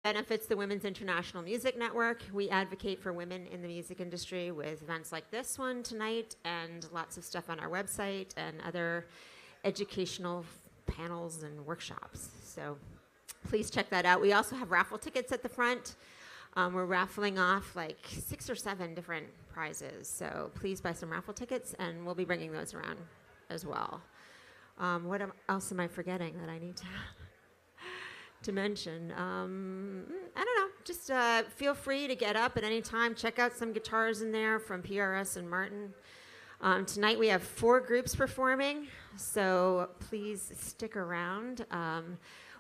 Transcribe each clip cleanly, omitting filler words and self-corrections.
benefits the Women's International Music Network. We advocate for women in the music industry with events like this one tonight and lots of stuff on our website and other educational panels and workshops. So please check that out. We also have raffle tickets at the front. We're raffling off like 6 or 7 different prizes. So please buy some raffle tickets, and we'll be bringing those around as well. What else am I forgetting that I need to mention? I don't know. Just feel free to get up at any time. Check out some guitars in there from PRS and Martin. Tonight we have 4 groups performing, so please stick around.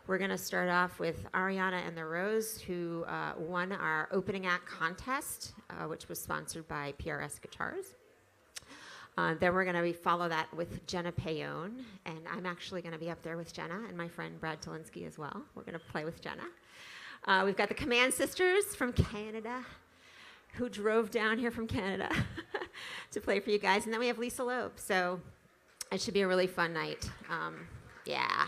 We're going to start off with Ariana and the Rose, who won our opening act contest, which was sponsored by PRS Guitars. Then we're going to follow that with Jenna Paone, and I'm actually going to be up there with Jenna and my friend Brad Tolinsky as well. We're going to play with Jenna. We've got the Command Sisters from Canada, who drove down here from Canada to play for you guys. And then we have Lisa Loeb. So it should be a really fun night. Yeah.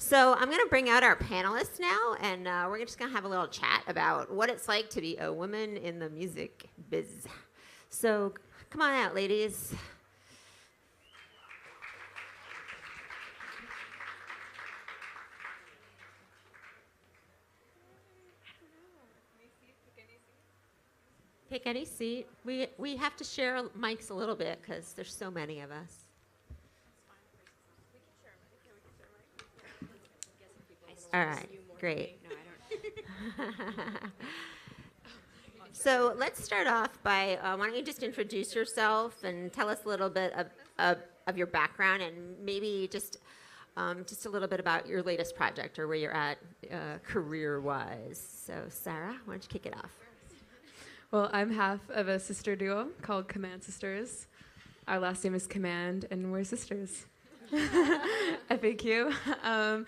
So I'm going to bring out our panelists now, and we're just going to have a little chat about what it's like to be a woman in the music biz. So come on out, ladies. Pick any seat. We have to share mics a little bit because there's so many of us. All right, great. So let's start off by, why don't you just introduce yourself and tell us a little bit of your background, and maybe just a little bit about your latest project or where you're at career-wise. So Sarah, why don't you kick it off? Well, I'm half of a sister duo called Command Sisters. Our last name is Command, and we're sisters. FAQ.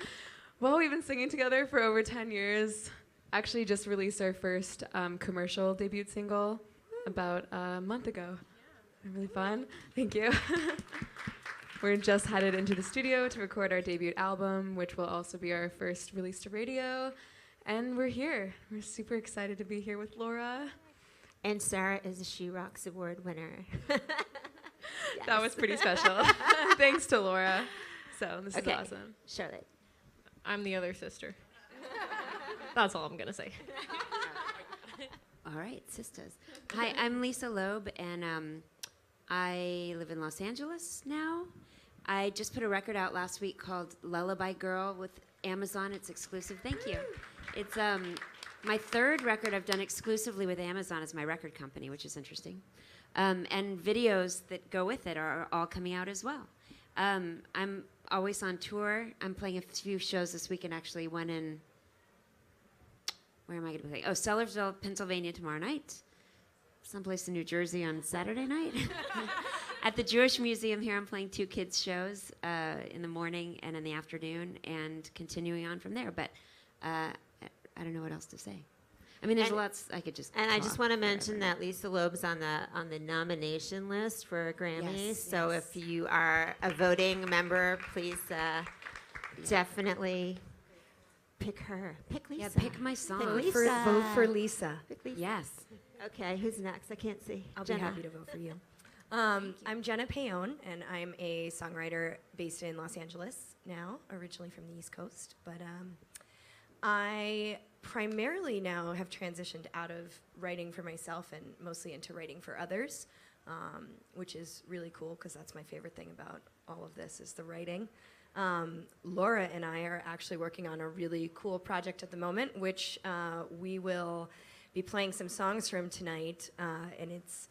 Well, we've been singing together for over 10 years. Actually just released our first commercial debut single about a month ago. Really fun. Thank you. We're just headed into the studio to record our debut album, which will also be our first release to radio. And we're here. We're super excited to be here with Laura. And Sarah is a She Rocks Award winner. Yes. That was pretty special. Thanks to Laura. So this is awesome. Charlotte. I'm the other sister. That's all I'm going to say. All right, sisters. Hi, I'm Lisa Loeb, and I live in Los Angeles now. I just put a record out last week called Lullaby Girl with Amazon. It's exclusive. Thank you. It's my 3rd record I've done exclusively with Amazon as my record company, which is interesting. And videos that go with it are all coming out as well. I'm always on tour. I'm playing a few shows this weekend, actually. One in, where am I going to be playing? Oh, Sellersville, Pennsylvania tomorrow night. Someplace in New Jersey on Saturday night. At the Jewish Museum here, I'm playing 2 kids' shows in the morning and in the afternoon, and continuing on from there. But I don't know what else to say. I mean, there's lots I could just. And I just want to mention that Lisa Loeb's on the nomination list for Grammys. Yes, so yes. if you are a voting member, please definitely pick her. Pick Lisa. Yeah, pick my song. Pick Lisa. Vote for Lisa. Pick Lisa. Yes. Okay, who's next? I can't see. I'll Jenna. be happy to vote for you. I'm Jenna Paone, and I'm a songwriter based in Los Angeles now, originally from the East Coast. But I primarily now have transitioned out of writing for myself and mostly into writing for others, which is really cool because that's my favorite thing about all of this is the writing. Laura and I are actually working on a really cool project at the moment, which we will be playing some songs from tonight, and it's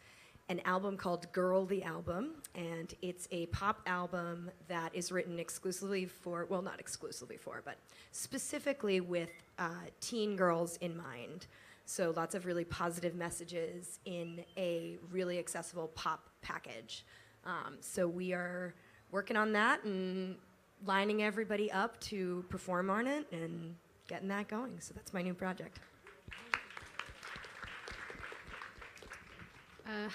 an album called Girl the Album, and it's a pop album that is written exclusively for, well, not exclusively for, but specifically with teen girls in mind. So lots of really positive messages in a really accessible pop package. So we are working on that and lining everybody up to perform on it and getting that going. So that's my new project.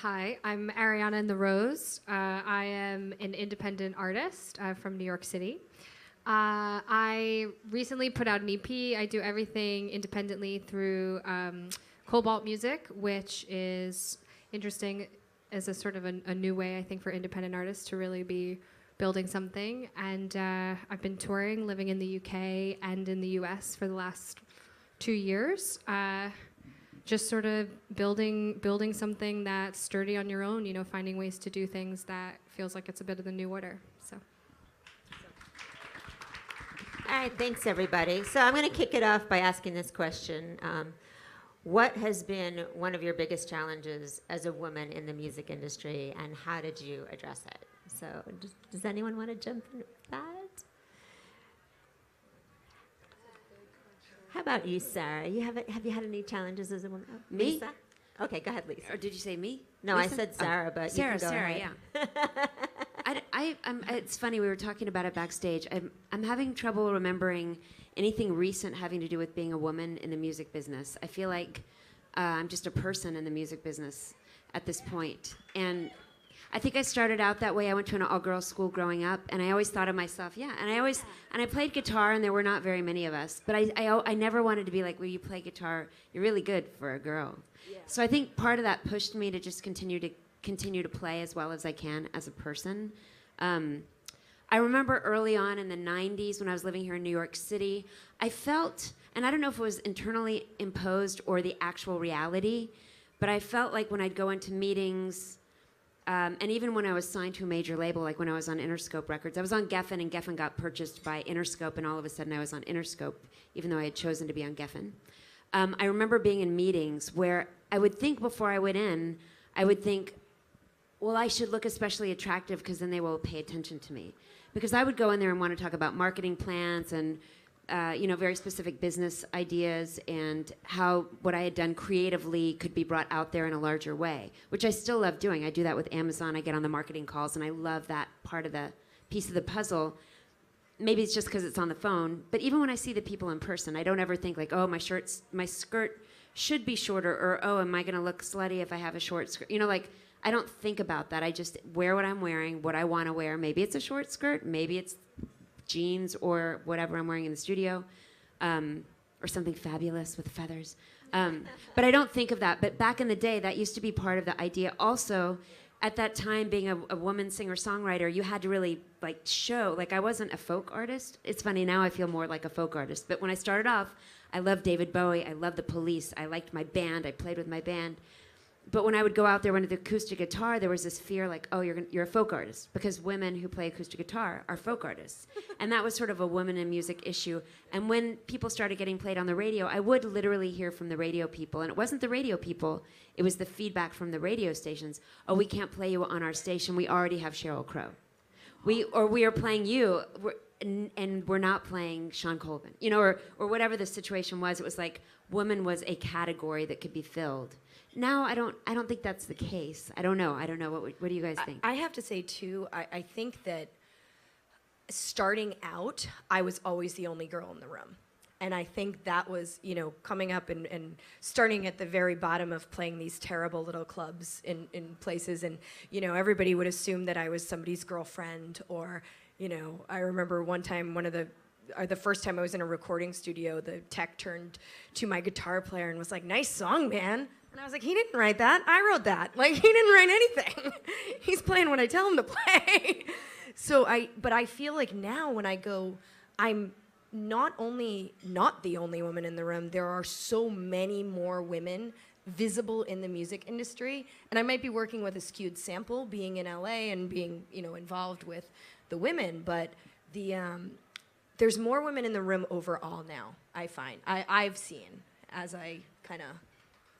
Hi, I'm Ariana and the Rose. I am an independent artist from New York City. I recently put out an EP. I do everything independently through Cobalt Music, which is interesting as a sort of a new way, I think, for independent artists to really be building something. And I've been touring, living in the UK and in the US for the last 2 years. Just sort of building something that's sturdy on your own, finding ways to do things that feels like it's a bit of the new order. So. All right, thanks everybody. So I'm going to kick it off by asking this question. What has been one of your biggest challenges as a woman in the music industry, and how did you address it? So does anyone want to jump in with that? How about you, Sarah? Have you had any challenges as a woman? Oh, Me? Lisa? Okay, go ahead, Lisa. Or did you say me? No, Lisa? I said Sarah, but Sarah, you can go Sarah, ahead. yeah. It's funny, we were talking about it backstage. I'm having trouble remembering anything recent having to do with being a woman in the music business. I feel like I'm just a person in the music business at this point. And I think I started out that way. I went to an all-girls school growing up, and I always thought of myself, and I played guitar, and there were not very many of us. But I never wanted to be like, well, you play guitar, you're really good for a girl. Yeah. So I think part of that pushed me to just continue to play as well as I can as a person. I remember early on in the 90s when I was living here in New York City, I felt, and I don't know if it was internally imposed or the actual reality, but I felt like when I'd go into meetings, and even when I was signed to a major label, like when I was on Interscope Records, I was on Geffen, and Geffen got purchased by Interscope, and all of a sudden I was on Interscope, even though I had chosen to be on Geffen. I remember being in meetings where I would think before I went in, well, I should look especially attractive because then they will pay attention to me. Because I would go in there and want to talk about marketing plans and very specific business ideas and how what I had done creatively could be brought out there in a larger way, which I still love doing. I do that with Amazon. I get on the marketing calls, and I love that part of the piece of the puzzle. Maybe it's just because it's on the phone, but even when I see the people in person, I don't ever think like, oh, my skirt should be shorter, or oh, am I going to look slutty if I have a short skirt? I don't think about that. I just wear what I'm wearing, what I want to wear. Maybe it's a short skirt, maybe it's jeans or whatever I'm wearing in the studio, or something fabulous with feathers. But I don't think of that. But back in the day, that used to be part of the idea. Also, at that time, being a woman singer-songwriter, you had to really show. I wasn't a folk artist. It's funny, now I feel more like a folk artist. But when I started off, I loved David Bowie. I loved the Police. I liked my band. I played with my band. But when I would go out there with the acoustic guitar, there was this fear oh, you're a folk artist, because women who play acoustic guitar are folk artists. And that was sort of a women in music issue. And when people started getting played on the radio, I would literally hear from the radio people. And it wasn't the radio people, it was the feedback from the radio stations. Oh, we can't play you on our station. We already have Sheryl Crow. We are playing you, and we're not playing Sean Colvin. Or whatever the situation was. It was like woman was a category that could be filled. Now I don't think that's the case. I don't know. What do you guys think? I have to say too, I think that starting out, I was always the only girl in the room. And I think that was, coming up and starting at the very bottom of playing these terrible little clubs in places, and, everybody would assume that I was somebody's girlfriend, or, I remember one time the first time I was in a recording studio, the tech turned to my guitar player and was like, "Nice song, man." And I was like, "He didn't write that. I wrote that. He didn't write anything. He's playing what I tell him to play." But I feel like now when I go, I'm not only not the only woman in the room, there are so many more women visible in the music industry. And I might be working with a skewed sample, being in LA and being, involved with the women, but there's more women in the room overall now, I find. I've seen, as I kind of...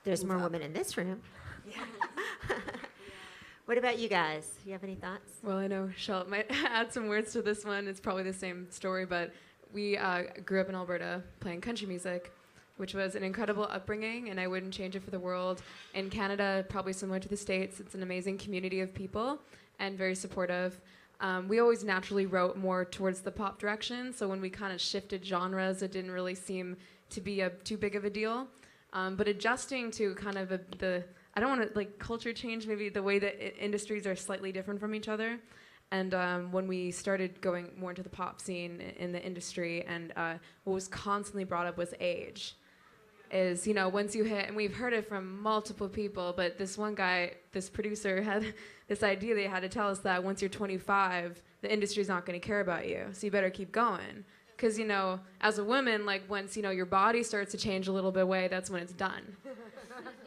There's more women in this room. Yeah. What about you guys? You have any thoughts? Well, I know Charlotte might add some words to this one. It's probably the same story, but we grew up in Alberta playing country music, which was an incredible upbringing, and I wouldn't change it for the world. In Canada, probably similar to the States, it's an amazing community of people and very supportive. We always naturally wrote more towards the pop direction, so when we kind of shifted genres, it didn't really seem to be too big of a deal. But adjusting to kind of I don't want to culture change, maybe the way that industries are slightly different from each other. And when we started going more into the pop scene in the industry, and what was constantly brought up was age. Is, once you hit, and we've heard it from multiple people, but this one guy, this producer, had this idea they had to tell us that once you're 25, the industry's not going to care about you, so you better keep going. Because, as a woman, like, once, your body starts to change a little bit away, that's when it's done.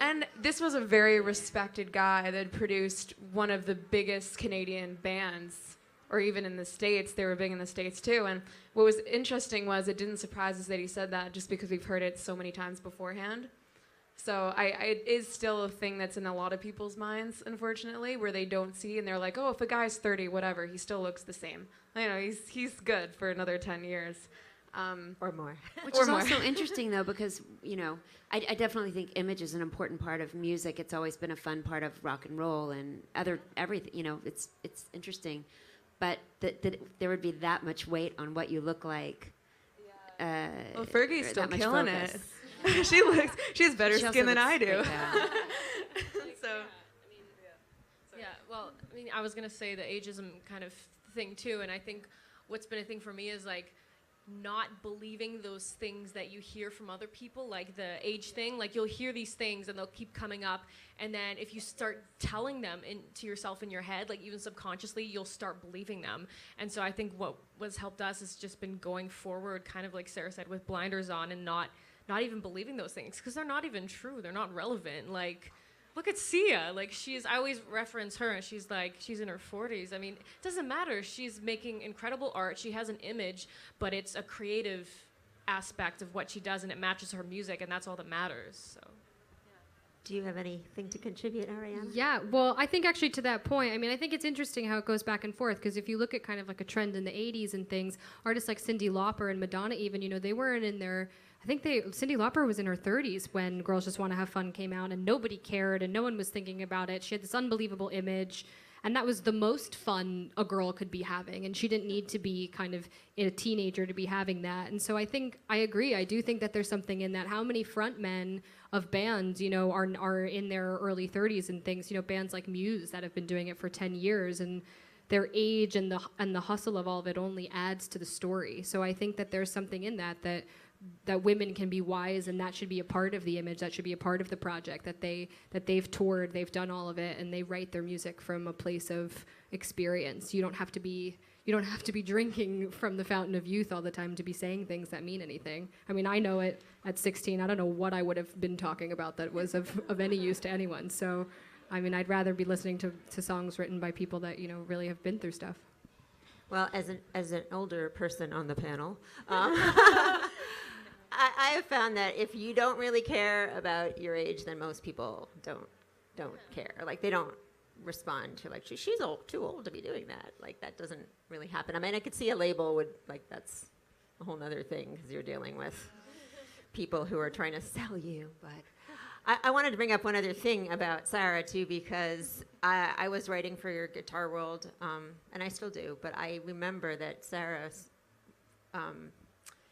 And this was a very respected guy that produced one of the biggest Canadian bands, or even in the States. They were big in the States too. And what was interesting was it didn't surprise us that he said that, just because we've heard it so many times beforehand. So it is still a thing that's in a lot of people's minds, unfortunately, where they don't see, and they're like, oh, if a guy's 30, whatever, he still looks the same. He's good for another 10 years. Or more. Which is also interesting, though, because, I definitely think image is an important part of music. It's always been a fun part of rock and roll and everything. It's interesting. But that there would be that much weight on what you look like. Well, Fergie's still killing focus. it. she has better skin than I do. So. Yeah, well, I was going to say the ageism kind of thing, too, and I think what's been a thing for me is, like, not believing those things that you hear from other people, like the age thing. Like, you'll hear these things and they'll keep coming up, and then if you start telling them to yourself in your head, like even subconsciously, you'll start believing them. And so I think what was helped us has just been going forward, kind of like Sarah said, with blinders on, and not even believing those things, because they're not even true. They're not relevant. Like, look at Sia. Like, I always reference her, and she's in her 40s. It doesn't matter. She's making incredible art. She has an image, but it's a creative aspect of what she does, and it matches her music, and that's all that matters. So. Do you have anything to contribute, Ariana? Yeah, well, I think actually to that point, I think it's interesting how it goes back and forth, because if you look at kind of like a trend in the 80s and things, artists like Cyndi Lauper and Madonna even, they weren't in their... Cyndi Lauper was in her 30s when Girls Just Want to Have Fun came out, and nobody cared and no one was thinking about it. She had this unbelievable image, and that was the most fun a girl could be having, and she didn't need to be kind of a teenager to be having that. And so I agree. I do think that there's something in that. How many frontmen of bands, are in their early 30s and things, bands like Muse that have been doing it for 10 years, and their age and the hustle of all of it only adds to the story. So I think that there's something in that women can be wise, and that should be a part of the image, that should be a part of the project, that they've toured, they've done all of it, and they write their music from a place of experience. You don't have to be drinking from the fountain of youth all the time to be saying things that mean anything. I know it at 16. I don't know what I would have been talking about that was of any use to anyone. So, I'd rather be listening to songs written by people that, really have been through stuff. Well, as an older person on the panel, I have found that if you don't really care about your age, then most people don't care. Like, they don't respond to, like, she's too old to be doing that. Like, that doesn't really happen. I could see a label would, like, that's a whole nother thing, because you're dealing with people who are trying to sell you. But I wanted to bring up one other thing about Sarah, too, because I was writing for your Guitar World, and I still do, but I remember that Sarah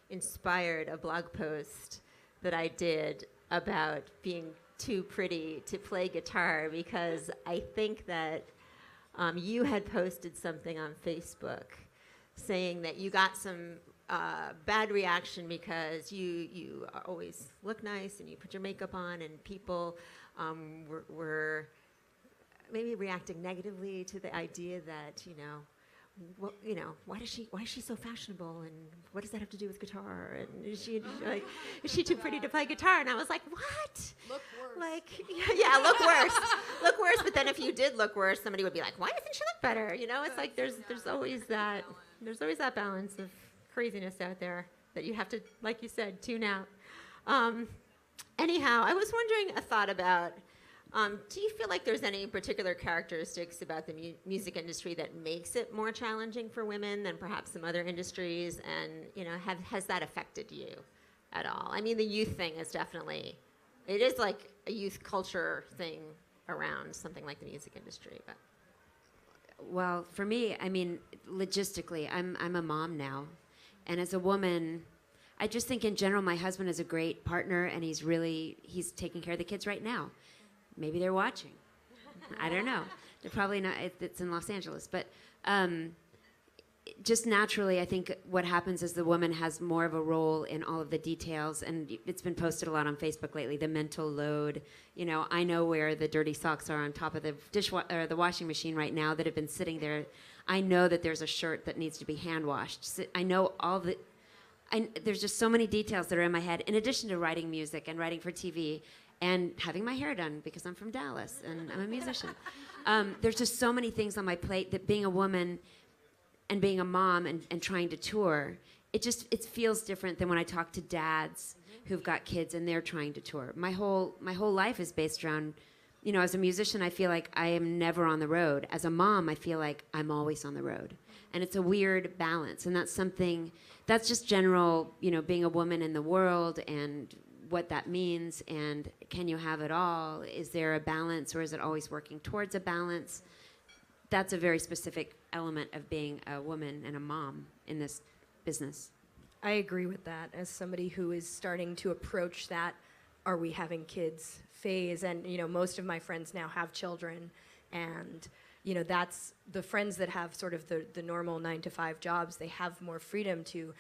inspired a blog post that I did about being too pretty to play guitar, because I think that you had posted something on Facebook saying that you got some bad reaction because you always look nice and you put your makeup on, and people were maybe reacting negatively to the idea that why is she so fashionable, and what does that have to do with guitar, and is she too pretty to play guitar? And I was like, what? Look worse. Like, yeah, look worse. But then if you did look worse, somebody would be like, why doesn't she look better? It's like there's always that balance of craziness out there that you have to, like you said, tune out. Anyhow, I was wondering a thought about. Do you feel like there's any particular characteristics about the music industry that makes it more challenging for women than perhaps some other industries? And, has that affected you at all? The youth thing is definitely, it is like a youth culture thing around something like the music industry. But. Well, for me, logistically, I'm a mom now. And as a woman, I just think in general, my husband is a great partner, and he's taking care of the kids right now. Maybe they're watching. I don't know. They're probably not. It's in Los Angeles, but just naturally, I think what happens is the woman has more of a role in all of the details, and it's been posted a lot on Facebook lately. The mental load. I know where the dirty socks are on top of the or the washing machine right now that have been sitting there. I know that there's a shirt that needs to be hand washed. I know there's just so many details that are in my head. In addition to writing music and writing for TV and having my hair done because I'm from Dallas and I'm a musician. There's just so many things on my plate that being a woman and being a mom and trying to tour, it feels different than when I talk to dads who've got kids and they're trying to tour. My whole life is based around, as a musician, I feel like I am never on the road. As a mom, I feel like I'm always on the road. And it's a weird balance. And that's just general, being a woman in the world and what that means. And can you have it all? Is there a balance, or is it always working towards a balance? That's a very specific element of being a woman and a mom in this business. I agree with that as somebody who is starting to approach that are we having kids phase. And, most of my friends now have children. And, that's the friends that have sort of the normal 9-to-5 jobs. They have more freedom to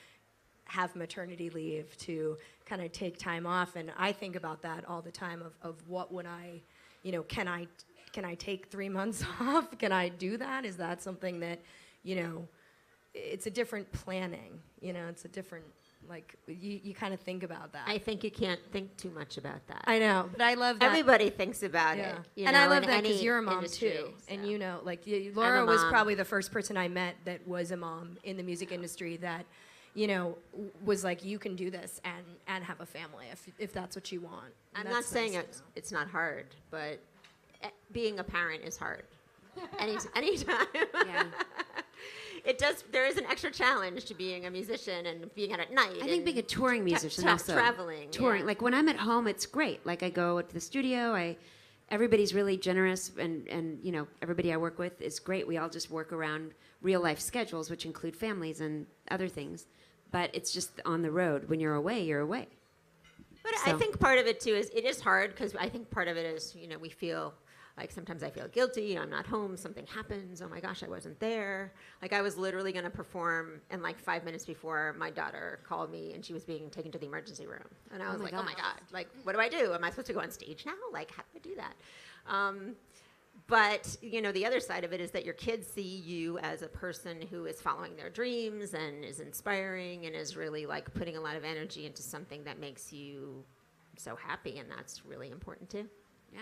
have maternity leave, to kind of take time off. And I think about that all the time of what would I, can I take 3 months off? Can I do that? Is that something that, it's a different planning, it's a different, you kind of think about that. I think you can't think too much about that. I know, but I love that. Everybody thinks about it. And I love in that because any you're a mom industry, too. so. And Laura was probably the first person I met that was a mom in the music industry that, was like, you can do this and have a family if that's what you want. I'm not saying it's not hard, but being a parent is hard. Anytime. Yeah. There is an extra challenge to being a musician and being out at night. I think being a touring musician also. Traveling. Touring. Yeah. Like when I'm at home, it's great. Like I go to the studio, everybody's really generous and everybody I work with is great. We all just work around real life schedules, which include families and other things. But it's just on the road. When you're away, you're away. But I think part of it too is it is hard because I think part of it is, we feel like sometimes I feel guilty. I'm not home. Something happens. Oh my gosh, I wasn't there. Like I was literally going to perform, and 5 minutes before my daughter called me, and she was being taken to the emergency room. And I was like, oh my god, what do I do? Am I supposed to go on stage now? How do I do that? But the other side of it is that your kids see you as a person who is following their dreams and is inspiring and is really putting a lot of energy into something that makes you so happy, and that's really important too. Yeah.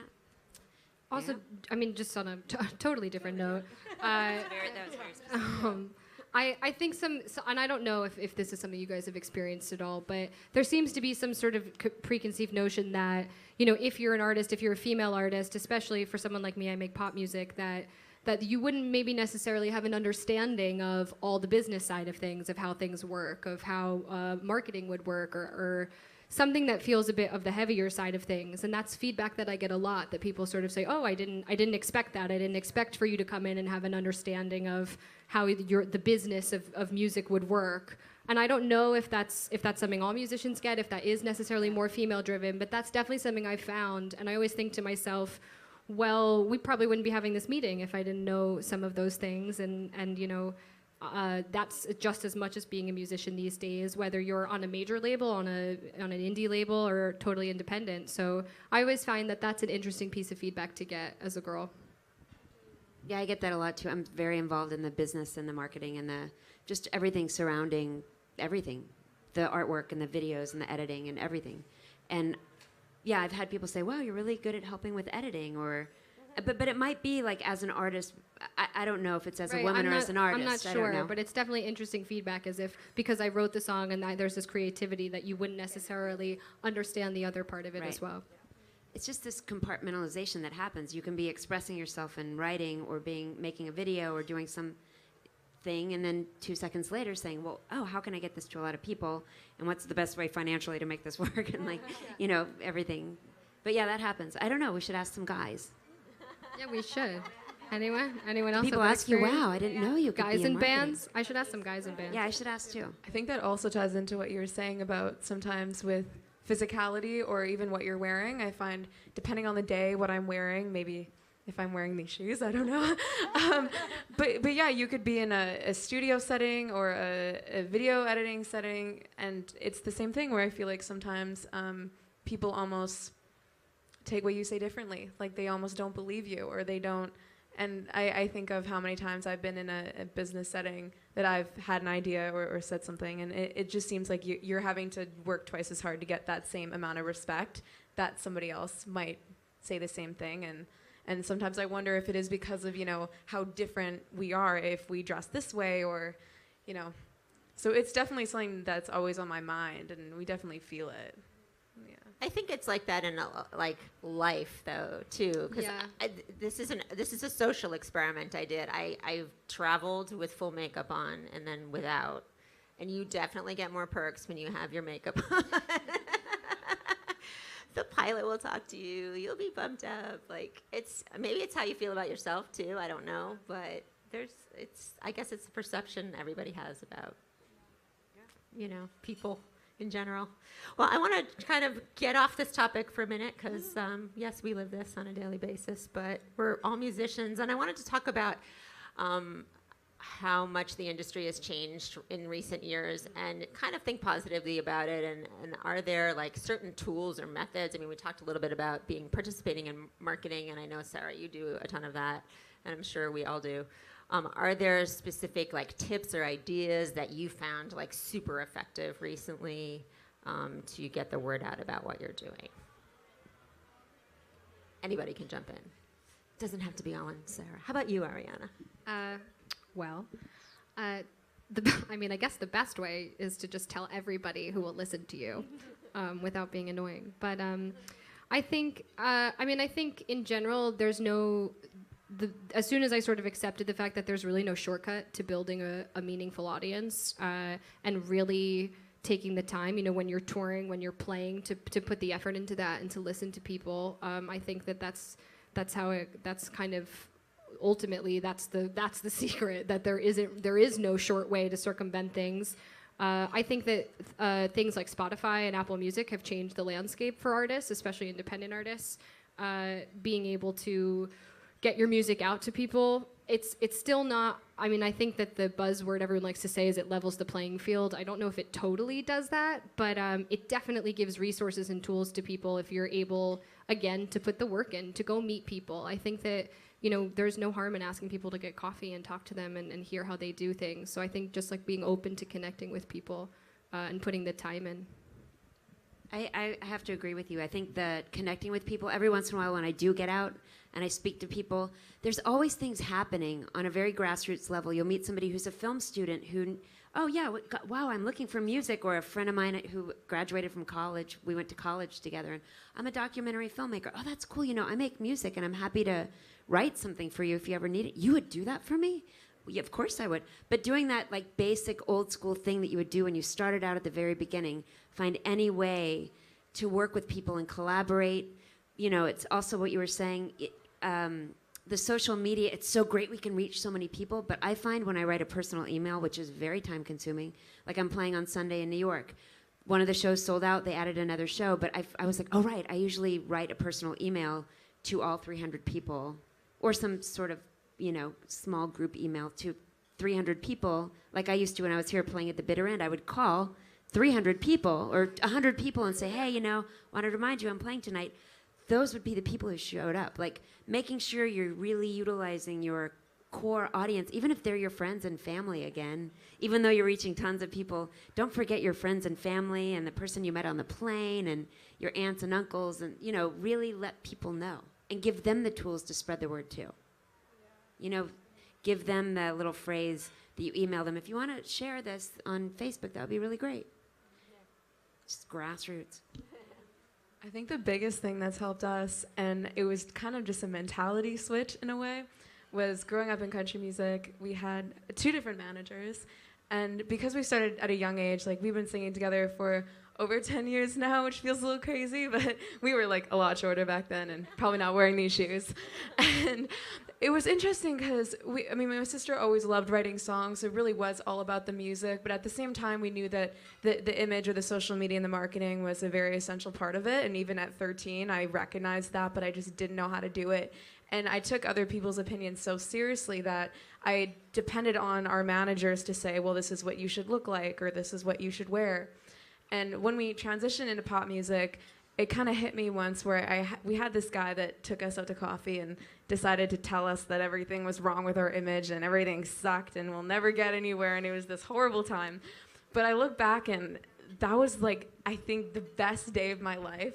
Also, Yeah. I mean, just on a totally different note, That was very specific. I think and I don't know if this is something you guys have experienced at all, but there seems to be some sort of preconceived notion that, if you're an artist, if you're a female artist, especially for someone like me, I make pop music, that you wouldn't maybe necessarily have an understanding of all the business side of things, of how things work, of how marketing would work, or something that feels a bit of the heavier side of things. And that's feedback that I get a lot, that people sort of say, oh, I didn't expect that. I didn't expect for you to come in and have an understanding of how the business of music would work. And I don't know if that's something all musicians get, if that is necessarily more female driven, but that's definitely something I found. And I always think to myself, well, we probably wouldn't be having this meeting if I didn't know some of those things. And that's just as much as being a musician these days, whether you're on a major label, on an indie label, or totally independent. So I always find that that's an interesting piece of feedback to get as a girl. Yeah, I get that a lot too. I'm very involved in the business and the marketing and just everything surrounding everything, the artwork and the videos and the editing and everything. And yeah, I've had people say, wow, you're really good at helping with editing, but it might be as an artist. I don't know if it's as a woman or as an artist. I'm not sure, but it's definitely interesting feedback, as if because I wrote the song and there's this creativity that you wouldn't necessarily understand the other part of it as well. It's just this compartmentalization that happens. You can be expressing yourself in writing or making a video or doing some thing, and then 2 seconds later saying, well, how can I get this to a lot of people, and what's the best way financially to make this work, and everything. But yeah, that happens. I don't know. We should ask some guys. Yeah, we should. Anyone else? People ask you, wow, I didn't know you could guys be in in marketing. bands? I should ask some guys in bands. Yeah, I should ask too. I think that also ties into what you were saying about sometimes with physicality or even what you're wearing. I find, depending on the day, what I'm wearing, maybe if I'm wearing these shoes, I don't know. But yeah, you could be in a studio setting or a video editing setting, and it's the same thing where I feel like sometimes people almost take what you say differently. Like they almost don't believe you, or they don't. And I think of how many times I've been in a business setting that I've had an idea or said something, and it just seems like you're having to work twice as hard to get that same amount of respect that somebody else might say the same thing. And sometimes I wonder if it is because of, how different we are, if we dress this way or, So it's definitely something that's always on my mind, and we definitely feel it. Yeah. I think it's like that in life though too, because Yeah. this is a social experiment I did. I've traveled with full makeup on and then without, and you definitely get more perks when you have your makeup on. The pilot will talk to you. You'll be bumped up. Maybe it's how you feel about yourself too. I don't know, but I guess it's a perception everybody has about people in general. Well, I want to kind of get off this topic for a minute because, yes, we live this on a daily basis, but we're all musicians. And I wanted to talk about how much the industry has changed in recent years and kind of think positively about it. And are there certain tools or methods? I mean, we talked a little bit about participating in marketing, and I know, Sarah, you do a ton of that, and I'm sure we all do. Are there specific tips or ideas that you found super effective recently to get the word out about what you're doing? Anybody can jump in. Doesn't have to be all on Sarah. How about you, Ariana? I guess the best way is to just tell everybody who will listen to you without being annoying. But I think in general, there's as soon as I sort of accepted the fact that there's really no shortcut to building a meaningful audience and really taking the time, when you're touring, when you're playing, to put the effort into that and to listen to people, I think that's kind of ultimately that's the secret, that there is no short way to circumvent things. I think that things like Spotify and Apple Music have changed the landscape for artists, especially independent artists, being able to get your music out to people. It's still not, I think that the buzzword everyone likes to say is it levels the playing field. I don't know if it totally does that, but it definitely gives resources and tools to people if you're able, again, to put the work in, to go meet people. I think that, there's no harm in asking people to get coffee and talk to them and hear how they do things. So I think just being open to connecting with people and putting the time in. I have to agree with you. I think that connecting with people, every once in a while when I do get out and I speak to people, there's always things happening on a very grassroots level. You'll meet somebody who's a film student who, wow, I'm looking for music, or a friend of mine who graduated from college. We went to college together, and I'm a documentary filmmaker. Oh, that's cool. I make music, and I'm happy to write something for you if you ever need it. You would do that for me? Well, yeah, of course I would. But doing that basic old school thing that you would do when you started out at the very beginning, find any way to work with people and collaborate. It's also what you were saying, the social media, it's so great we can reach so many people, but I find when I write a personal email, which is very time consuming, I'm playing on Sunday in New York. One of the shows sold out, they added another show, but I was oh right, I usually write a personal email to all 300 people, or some sort of, small group email to 300 people, like I used to when I was here playing at the bitter end. I would call 300 people or 100 people and say, hey, want to remind you I'm playing tonight. Those would be the people who showed up. Making sure you're really utilizing your core audience, even if they're your friends and family again, even though you're reaching tons of people, don't forget your friends and family and the person you met on the plane and your aunts and uncles, and, really let people know and give them the tools to spread the word too. Give them the little phrase that you email them. If you want to share this on Facebook, that would be really great. Just grassroots. I think the biggest thing that's helped us, and it was kind of just a mentality switch in a way, was growing up in country music. We had 2 different managers, and because we started at a young age, we've been singing together for over 10 years now, which feels a little crazy, but we were a lot shorter back then and probably not wearing these shoes. And It was interesting because my sister always loved writing songs. So it really was all about the music. But at the same time, we knew that the image or the social media and the marketing was a very essential part of it. And even at 13, I recognized that, but I just didn't know how to do it. And I took other people's opinions so seriously that I depended on our managers to say, well, this is what you should look like, or this is what you should wear. And when we transitioned into pop music, it kind of hit me once where we had this guy that took us out to coffee and decided to tell us that everything was wrong with our image and everything sucked and we'll never get anywhere, and it was this horrible time. But I look back and that was like, I think, the best day of my life,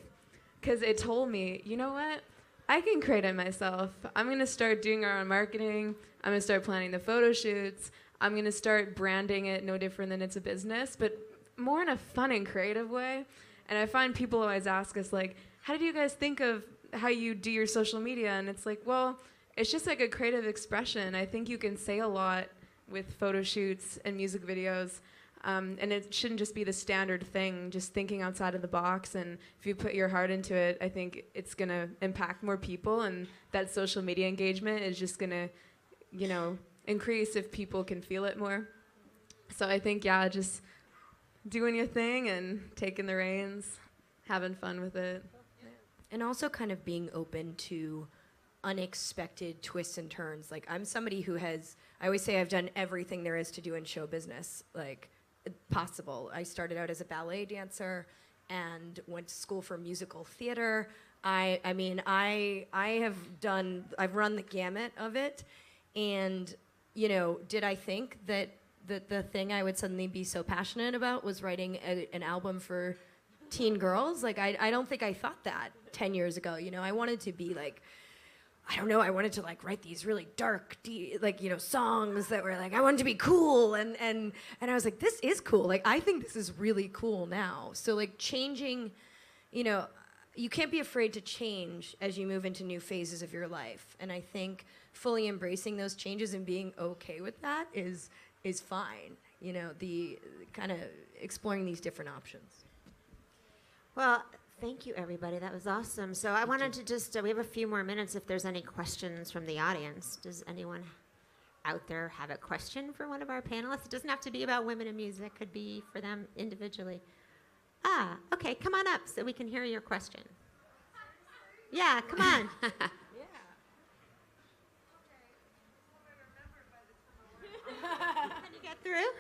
because it told me, you know what? I can create it myself. I'm going to start doing our own marketing. I'm going to start planning the photo shoots. I'm going to start branding it no different than it's a business, but more in a fun and creative way. And I find people always ask us, like, how did you guys think of how you do your social media? And it's like, well, it's just like a creative expression. I think you can say a lot with photo shoots and music videos. And it shouldn't just be the standard thing, just thinking outside of the box. And if you put your heart into it, I think it's going to impact more people. And that social media engagement is just going to, increase if people can feel it more. So I think, just doing your thing and taking the reins, having fun with it. And also kind of being open to unexpected twists and turns. Like, I'm somebody who I always say I've done everything there is to do in show business, like, possible. I started out as a ballet dancer and went to school for musical theater. I've run the gamut of it. And, did I think that the thing I would suddenly be so passionate about was writing an album for teen girls? Like, I don't think I thought that 10 years ago. I wanted to be like, I wanted to like write these really dark, songs that were like, I wanted to be cool. And I was like, this is cool. Like, I think this is really cool now. So like changing, you can't be afraid to change as you move into new phases of your life. And I think fully embracing those changes and being okay with that is fine. The kind of exploring these different options. Well, thank you, everybody. That was awesome. So I wanted to just, we have a few more minutes if there's any questions from the audience. Does anyone out there have a question for one of our panelists? It doesn't have to be about women in music. It could be for them individually. Okay, come on up so we can hear your question. Yeah, come on. Can you get through?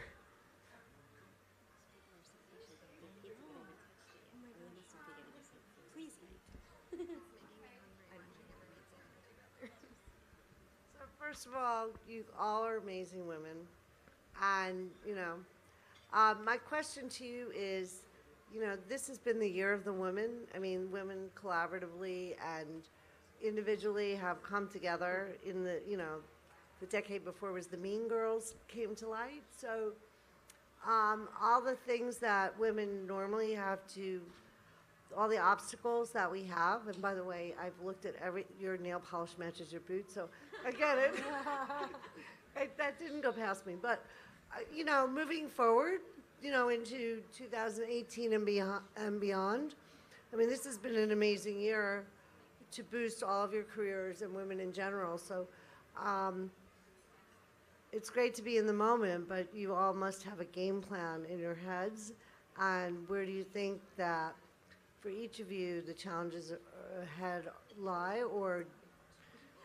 So first of all, you all are amazing women. And, my question to you is, this has been the year of the women. I mean, women collaboratively and individually have come together in the decade before was the Mean Girls came to light. So all the things that women normally have to, all the obstacles that we have, and by the way, I've looked at your nail polish matches your boots, so I get it. That didn't go past me. But, moving forward, into 2018 and beyond, I mean, this has been an amazing year to boost all of your careers and women in general. So it's great to be in the moment, but you all must have a game plan in your heads. And where do you think that, for each of you, the challenges ahead lie? Or,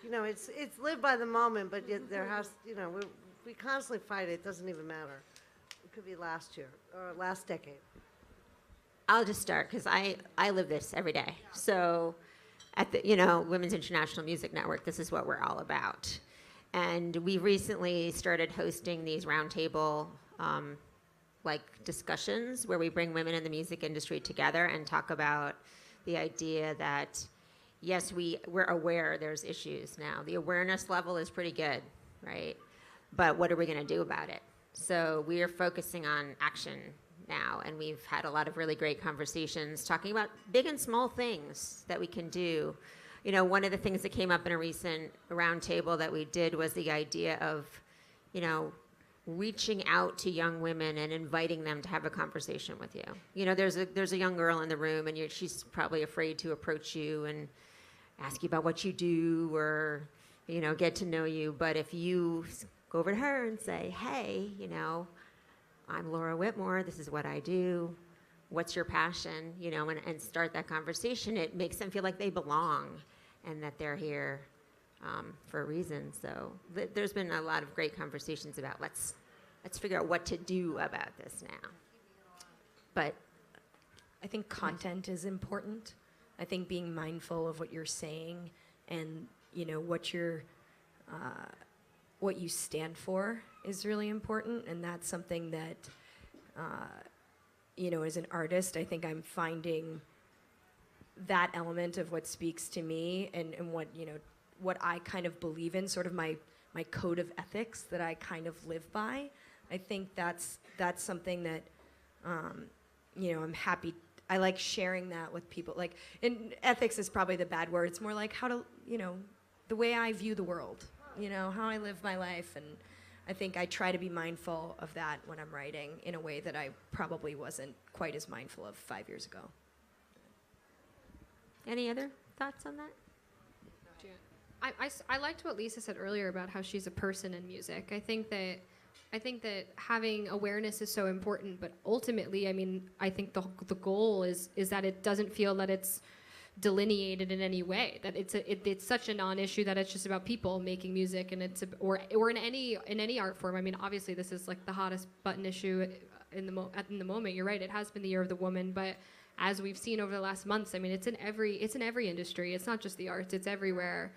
it's live by the moment, but yet there has, we constantly fight it. It doesn't even matter. It could be last year or last decade. I'll just start because I live this every day. So at the Women's International Music Network, this is what we're all about. And we recently started hosting these roundtable discussions where we bring women in the music industry together and talk about the idea that, yes, we're aware there's issues now. The awareness level is pretty good, right? But what are we going to do about it? So we are focusing on action now, and we've had a lot of really great conversations talking about big and small things that we can do. One of the things that came up in a recent roundtable that we did was the idea of, reaching out to young women and inviting them to have a conversation with you. There's a young girl in the room, and she's probably afraid to approach you and ask you about what you do or get to know you. But if you go over to her and say, hey, I'm Laura Whitmore, this is what I do, what's your passion, and start that conversation, it makes them feel like they belong and that they're here for a reason. So there's been a lot of great conversations about let's figure out what to do about this now. But I think content is important. I think being mindful of what you're saying and what you stand for is really important, and that's something that as an artist, I think I'm finding that element of what speaks to me and what I kind of believe in, sort of my code of ethics that I kind of live by. I think that's something that I'm happy. I like sharing that with people. Like, and ethics is probably the bad word. It's more like how to, the way I view the world, how I live my life. And I think I try to be mindful of that when I'm writing in a way that I probably wasn't quite as mindful of 5 years ago. any other thoughts on that? I liked what Lisa said earlier about how she's a person in music. I think that having awareness is so important, but ultimately, I think the goal is that it doesn't feel that it's delineated in any way, that it's such a non-issue that it's just about people making music, and or in any art form. Obviously this is like the hottest button issue in the moment. You're right, it has been the year of the woman, but as we've seen over the last months, it's in every industry. It's not just the arts, it's everywhere.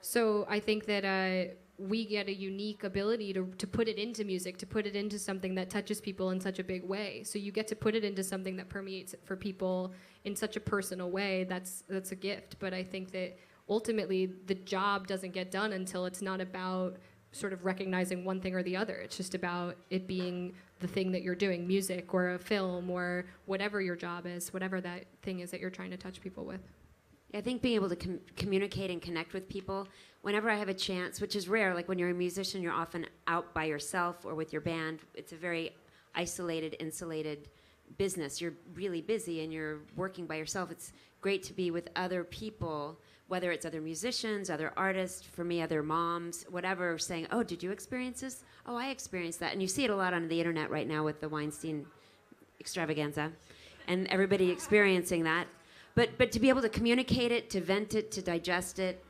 So I think that we get a unique ability to put it into music, to put it into something that touches people in such a big way. So you get to put it into something that permeates for people in such a personal way. That's a gift. But I think that ultimately the job doesn't get done until it's not about sort of recognizing one thing or the other. It's just about it being the thing that you're doing, music or a film or whatever your job is, whatever that thing is that you're trying to touch people with. I think being able to communicate and connect with people, whenever I have a chance, which is rare, like when you're a musician, you're often out by yourself or with your band. It's a very isolated, insulated business. You're really busy and you're working by yourself. It's great to be with other people, whether it's other musicians, other artists, for me, other moms, whatever, saying, oh, did you experience this? Oh, I experienced that. And you see it a lot on the internet right now with the Weinstein extravaganza and everybody experiencing that. But to be able to communicate it, to vent it, to digest it,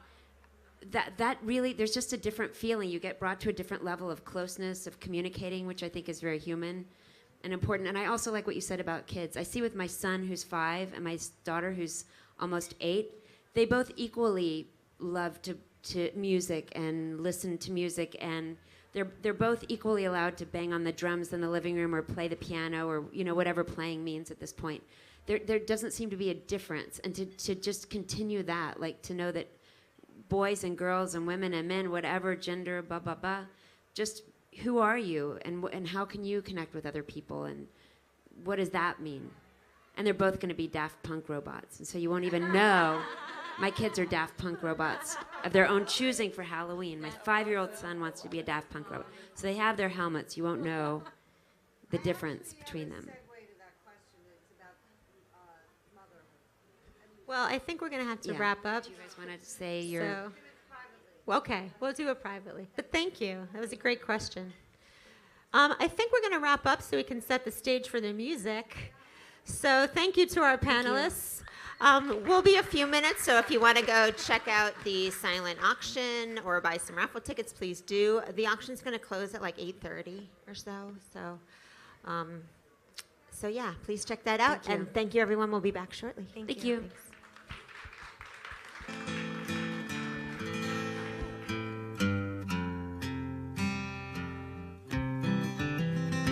that really, there's just a different feeling. You get brought to a different level of closeness, of communicating, which I think is very human and important. And I also like what you said about kids. I see with my son, who's 5, and my daughter, who's almost 8, they both equally love to music and listen to music, and they're both equally allowed to bang on the drums in the living room or play the piano or whatever playing means at this point. There doesn't seem to be a difference, and to just continue that, like to know that boys and girls and women and men, whatever gender, blah blah blah, just who are you and how can you connect with other people, and what does that mean? And they're both going to be Daft Punk robots, and so you won't even know. My kids are Daft Punk robots of their own choosing for Halloween. My 5-year-old son wants to be a Daft Punk robot, so they have their helmets. You won't know the difference between them. Well, I think we're going to have to wrap up. Do you guys want to say your... Well, okay, we'll do it privately. But thank you. That was a great question. I think we're going to wrap up so we can set the stage for the music. So thank you to our panelists. We'll be a few minutes, so if you want to go check out the silent auction or buy some raffle tickets, please do. The auction's going to close at like 8:30 or so. So yeah, please check that out. Thank you. And thank you, everyone. We'll be back shortly. Thank you. Thanks.